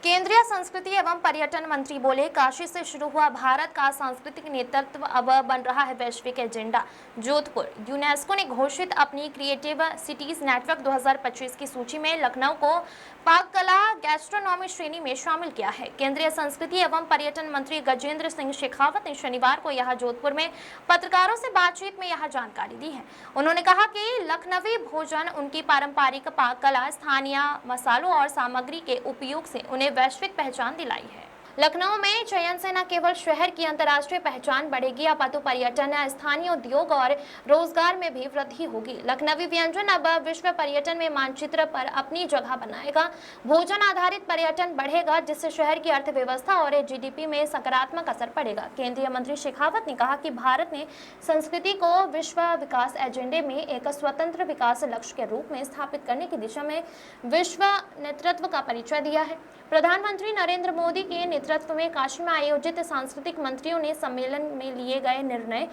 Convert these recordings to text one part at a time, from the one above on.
केंद्रीय संस्कृति एवं पर्यटन मंत्री बोले, काशी से शुरू हुआ भारत का सांस्कृतिक नेतृत्व अब बन रहा है वैश्विक एजेंडा। जोधपुर यूनेस्को ने घोषित अपनी क्रिएटिव सिटीज नेटवर्क 2025 की सूची में लखनऊ को पाक कला गैस्ट्रोनॉमी श्रेणी में शामिल किया है। केंद्रीय संस्कृति एवं पर्यटन मंत्री गजेंद्र सिंह शेखावत ने शनिवार को यहां जोधपुर में पत्रकारों से बातचीत में यह जानकारी दी है। उन्होंने कहा कि लखनवी भोजन, उनकी पारंपरिक पाक कला, स्थानीय मसालों और सामग्री के उपयोग से उन्हें वैश्विक पहचान दिलाई है। लखनऊ में चयन से न केवल शहर की अंतर्राष्ट्रीय पहचान बढ़ेगी, अपितु पर्यटन, स्थानीय उद्योग और रोजगार में भी वृद्धि होगी। लखनवी व्यंजन अब विश्व पर्यटन में मानचित्र पर अपनी जगह बनाएगा। भोजन आधारित पर्यटन बढ़ेगा, जिससे शहर की अर्थव्यवस्था और जीडीपी में सकारात्मक असर पड़ेगा। केंद्रीय मंत्री शेखावत ने कहा कि भारत ने संस्कृति को विश्व विकास एजेंडे में एक स्वतंत्र विकास लक्ष्य के रूप में स्थापित करने की दिशा में विश्व नेतृत्व का परिचय दिया है। प्रधानमंत्री नरेंद्र मोदी के नेतृत्व में काशी में आयोजित सांस्कृतिक मंत्रियों ने सम्मेलन में लिए गए निर्णय,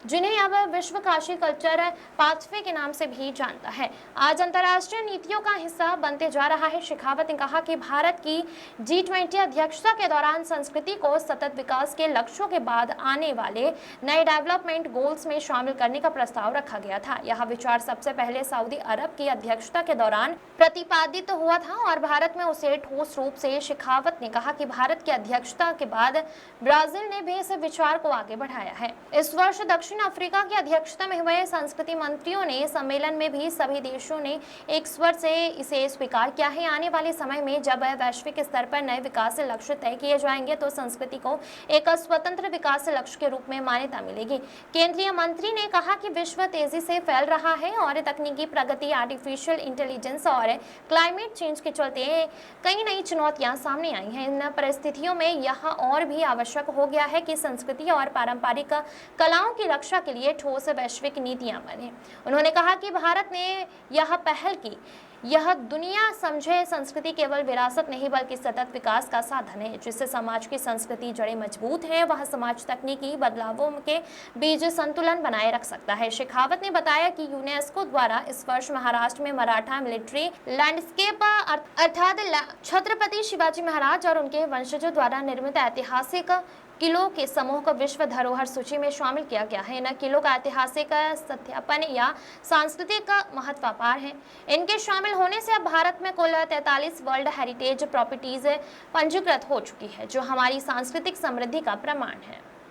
जिन्हें अब विश्व काशी कल्चर पाथवे के नाम से भी जानता है, आज अंतर्राष्ट्रीय नीतियों का हिस्सा बनते जा रहा है। शेखावत ने कहा कि भारत की G20 अध्यक्षता के दौरान संस्कृति को सतत विकास के लक्ष्यों के बाद आने वाले नए डेवलपमेंट गोल्स में शामिल करने का प्रस्ताव रखा गया था। यह विचार सबसे पहले सऊदी अरब की अध्यक्षता के दौरान प्रतिपादित हुआ था और भारत में उसे ठोस रूप से शेखावत ने कहा कि भारत की अध्यक्षता के बाद ब्राजील ने भी इस विचार को आगे बढ़ाया है। इस वर्ष दक्षिण अफ्रीका की अध्यक्षता में हुए संस्कृति मंत्रियों ने सम्मेलन में भी सभी देशों ने एक स्वर से इसे स्वीकार किया है। आने वाले समय में जब वैश्विक स्तर पर नए विकास लक्ष्य तय किए जाएंगे तो संस्कृति को एक स्वतंत्र विकास लक्ष्य के रूप में मान्यता मिलेगी। केंद्रीय मंत्री ने कहा कि विश्व तेजी से फैल रहा है और तकनीकी प्रगति, आर्टिफिशियल इंटेलिजेंस और क्लाइमेट चेंज के चलते कई नई चुनौतियां सामने आई हैं। इन परिस्थितियों में यह और भी आवश्यक हो गया है कि संस्कृति और पारंपरिक कलाओं की रक्षा के लिए ठोस वैश्विक नीतियां बने। उन्होंने कहा कि भारत ने यह पहल की, यह दुनिया समझे संस्कृति केवल विरासत नहीं बल्कि सतत विकास का साधन है। जिससे समाज की संस्कृति जड़ें मजबूत हैं, वह समाज तकनीकी बदलावों के बीच संतुलन बनाए रख सकता है। शेखावत ने बताया कि यूनेस्को द्वारा इस वर्ष महाराष्ट्र में मराठा मिलिट्री लैंडस्केप अर्थात छत्रपति शिवाजी महाराज और उनके वंशजों द्वारा निर्मित ऐतिहासिक किलों के समूह को विश्व धरोहर सूची में शामिल किया गया है। इन किलों का ऐतिहासिक सत्यापन या सांस्कृतिक महत्व अपार है। इनके शामिल होने से अब भारत में कुल 43 वर्ल्ड हेरिटेज प्रॉपर्टीज पंजीकृत हो चुकी है, जो हमारी सांस्कृतिक समृद्धि का प्रमाण है।